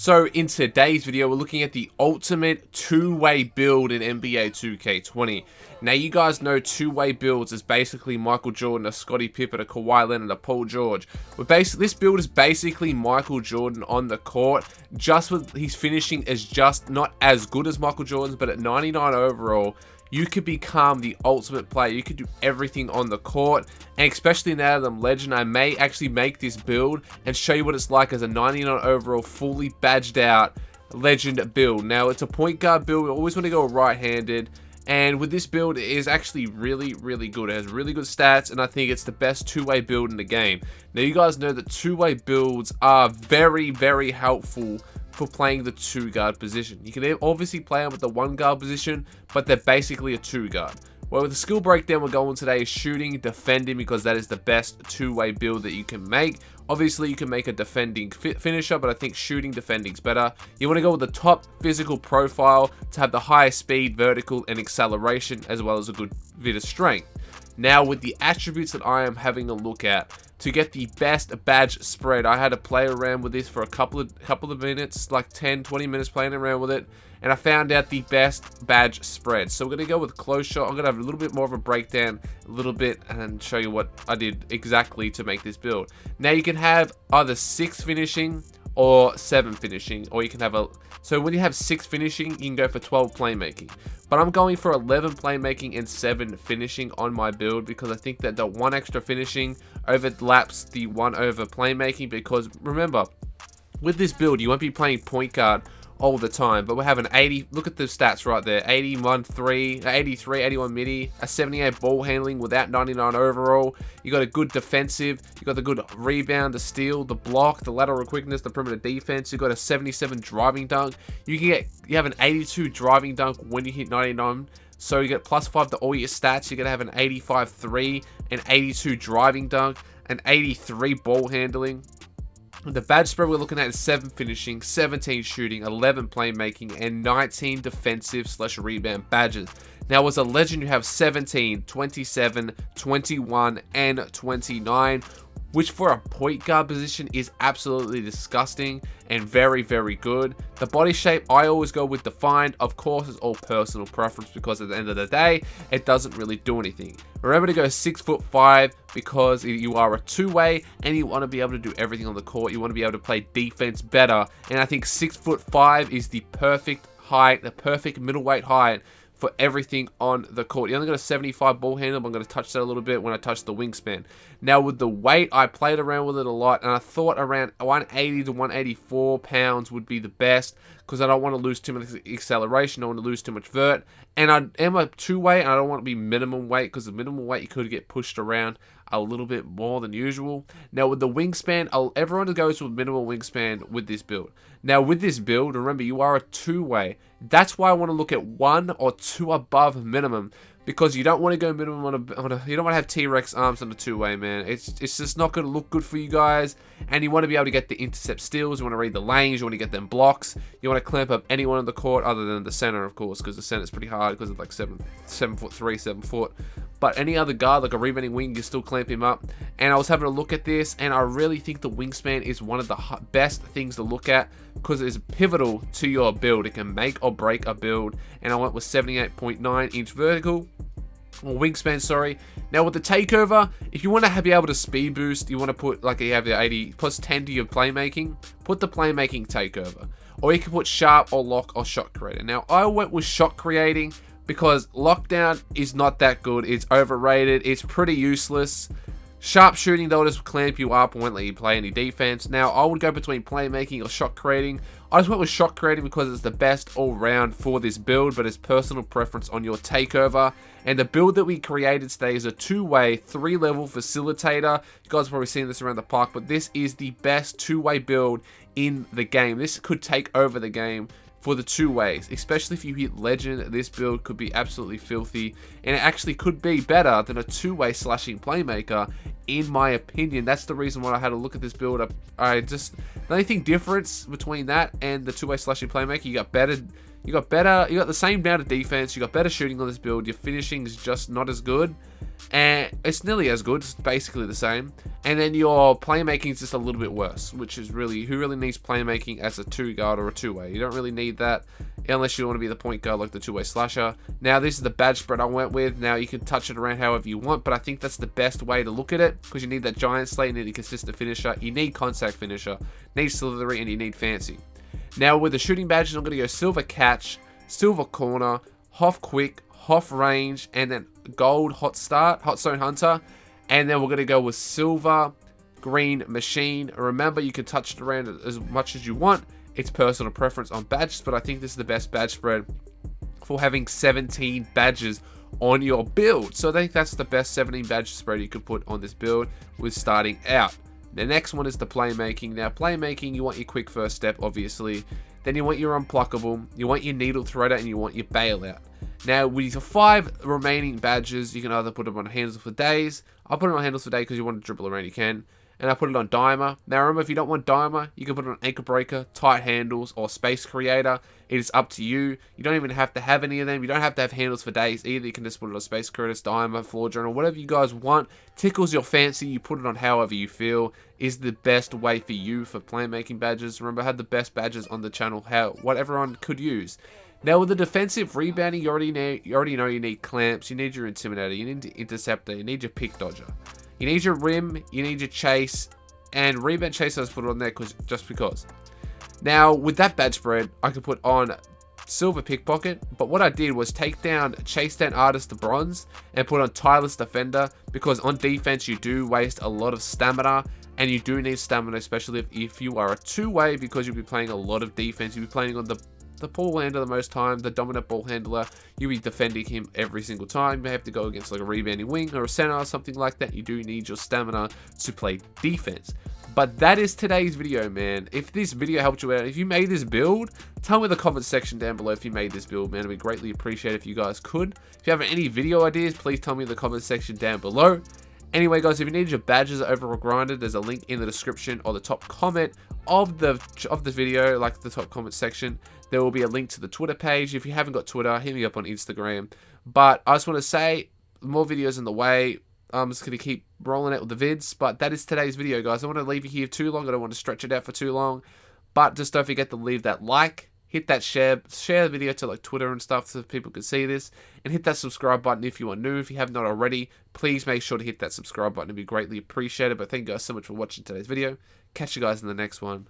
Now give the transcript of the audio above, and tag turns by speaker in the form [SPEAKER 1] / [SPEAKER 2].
[SPEAKER 1] So in today's video, we're looking at the ultimate two-way build in NBA 2K20. Now you guys know two-way builds is basically Michael Jordan, a Scottie Pippen, a Kawhi Leonard, a Paul George. This build is basically Michael Jordan on the court, just with his finishing is just not as good as Michael Jordan's, but at 99 overall, you could become the ultimate player. You could do everything on the court, and especially now that I'm legend, I may actually make this build and show you what it's like as a 99 overall fully badged out legend build. Now it's a point guard build. We always want to go right-handed, and with this build, it is actually really good. It has really good stats, and I think it's the best two-way build in the game. Now you guys know that two-way builds are very helpful for playing the two guard position. You can obviously play them with the one guard position, but they're basically a two guard. Well, with the skill breakdown we're going today is shooting, defending, because that is the best two-way build that you can make. Obviously, you can make a defending finisher, but I think shooting, defending's better. You want to go with the top physical profile to have the highest speed, vertical, and acceleration, as well as a good bit of strength. Now, with the attributes that I am having a look at, to get the best badge spread, I had to play around with this for a couple of minutes, like 10-20 minutes playing around with it, and I found out the best badge spread. So we're going to go with close shot. I'm going to have a little bit more of a breakdown, a little bit, and show you what I did exactly to make this build. Now you can have either 6 finishing or 7 finishing, or you can have so when you have 6 finishing, you can go for 12 playmaking. But I'm going for 11 playmaking and 7 finishing on my build, because I think that the 1 extra finishing overlaps the 1 over playmaking, because remember, with this build, you won't be playing point guard all the time, but we're having 80, look at the stats right there, 81-3, 83, 81 midi, a 78 ball handling without 99 overall. You got a good defensive, you got the good rebound, the steal, the block, the lateral quickness, the perimeter defense. You got a 77 driving dunk. You have an 82 driving dunk when you hit 99. So you get +5 to all your stats. You're gonna have an 85-3, an 82 driving dunk, an 83 ball handling. The badge spread we're looking at is 7 finishing, 17 shooting, 11 playmaking, and 19 defensive/rebound badges. Now, as a legend, you have 17, 27, 21, and 29, which for a point guard position is absolutely disgusting and very good. The body shape, I always go with defined. Of course, it's all personal preference, because at the end of the day, it doesn't really do anything. Remember to go 6'5", because you are a two-way and you want to be able to do everything on the court. You want to be able to play defense better, and I think 6'5" is the perfect height, the perfect middleweight height for everything on the court. You only got a 75 ball handle, but I'm going to touch that a little bit when I touch the wingspan. Now, with the weight, I played around with it a lot, and I thought around 180 to 184 pounds would be the best, because I don't want to lose too much acceleration, I don't want to lose too much vert, and I am a two-way, and I don't want to be minimum weight, because the minimum weight you could get pushed around a little bit more than usual. Now, with the wingspan, everyone goes with minimal wingspan with this build. Now, with this build, remember, you are a two-way. That's why I want to look at 1 or 2 above minimum, because you don't want to go minimum you don't want to have T-Rex arms on a two-way, man. It's just not going to look good for you guys, and you want to be able to get the intercept steals, you want to read the lanes, you want to get them blocks, you want to clamp up anyone on the court other than the center, of course, because the center's pretty hard because it's like 7'3", 7 foot. But any other guard, like a rebounding wing, you still clamp him up. And I was having a look at this, and I really think the wingspan is one of the best things to look at, because it is pivotal to your build. It can make or break a build. And I went with 78.9 inch vertical, or wingspan, sorry. Now with the takeover, if you want to be able to speed boost, you want to put, like you have the 80 plus 10 to your playmaking, put the playmaking takeover. Or you can put sharp or lock or shot creator. Now I went with shot creating, because lockdown is not that good. It's overrated. It's pretty useless. Sharpshooting, they'll just clamp you up and won't let you play any defense. Now, I would go between playmaking or shot creating. I just went with shot creating because it's the best all round for this build, but it's personal preference on your takeover. And the build that we created today is a two-way, 3-level facilitator. You guys have probably seen this around the park, but this is the best two-way build in the game. This could take over the game for the two ways, especially if you hit legend. This build could be absolutely filthy, and it actually could be better than a two-way slashing playmaker, in my opinion. That's the reason why I had to look at this build up. The only thing difference between that and the two-way slashing playmaker, you You got the same amount of defense, you got better shooting on this build, your finishing is just not as good, and it's nearly as good, it's basically the same, and then your playmaking is just a little bit worse, which is really, who really needs playmaking as a 2-guard or a 2-way? You don't really need that unless you want to be the point guard like the 2-way slasher. Now this is the badge spread I went with. Now you can touch it around however you want, but I think that's the best way to look at it, because you need that giant slate, you need a consistent finisher, you need contact finisher, you need slithery, and you need fancy. Now with the shooting badges, I'm going to go silver catch, silver corner, Hoff quick, Hoff range, and then gold hot start, hot zone hunter, and then we're going to go with silver green machine. Remember, you can touch it around as much as you want. It's personal preference on badges, but I think this is the best badge spread for having 17 badges on your build. So I think that's the best 17 badge spread you could put on this build with starting out. The next one is the playmaking. Now playmaking, you want your quick first step, obviously. Then you want your unpluckable, you want your needle threader, and you want your bailout. Now with your 5 remaining badges, you can either put them on handles for days. I'll put it on handles for days because you want to dribble around, you can. And I put it on dimer. Now remember, if you don't want dimer, you can put it on anchor breaker, tight handles, or space creator. It is up to you. You don't even have to have any of them. You don't have to have handles for days either. You can just put it on space creator, dimer, floor journal, whatever you guys want. Tickles your fancy. You put it on however you feel is the best way for you for playmaking badges. Remember, I had the best badges on the channel, what everyone could use. Now with the defensive rebounding, you already know you need clamps, you need your intimidator, you need your interceptor, you need your pick dodger. You need your rim, you need your chase, and rebound chase I just put it on there just because. Now, with that badge spread, I could put on silver pickpocket, but what I did was take down chase down artist to bronze and put on tireless defender, because on defense you do waste a lot of stamina, and you do need stamina, especially if you are a 2-way, because you'll be playing a lot of defense. You'll be playing on the ball handler the most time, the dominant ball handler. You'll be defending him every single time. You may have to go against like a rebounding wing or a center or something like that. You do need your stamina to play defense. But that is today's video, man. If this video helped you out, if you made this build, tell me in the comment section down below if you made this build, man. We'd greatly appreciate it if you guys could. If you have any video ideas, please tell me in the comment section down below. Anyway, guys, if you need your badges over or grinded, there's a link in the description or the top comment of the video, like the top comment section. There will be a link to the Twitter page. If you haven't got Twitter, hit me up on Instagram. But I just want to say, more videos in the way. I'm just going to keep rolling out with the vids. But that is today's video, guys. I don't want to leave you here too long. I don't want to stretch it out for too long. But just don't forget to leave that like. Hit that share the video to like Twitter and stuff so people can see this. And hit that subscribe button if you are new. If you have not already, please make sure to hit that subscribe button. It'd be greatly appreciated. But thank you guys so much for watching today's video. Catch you guys in the next one.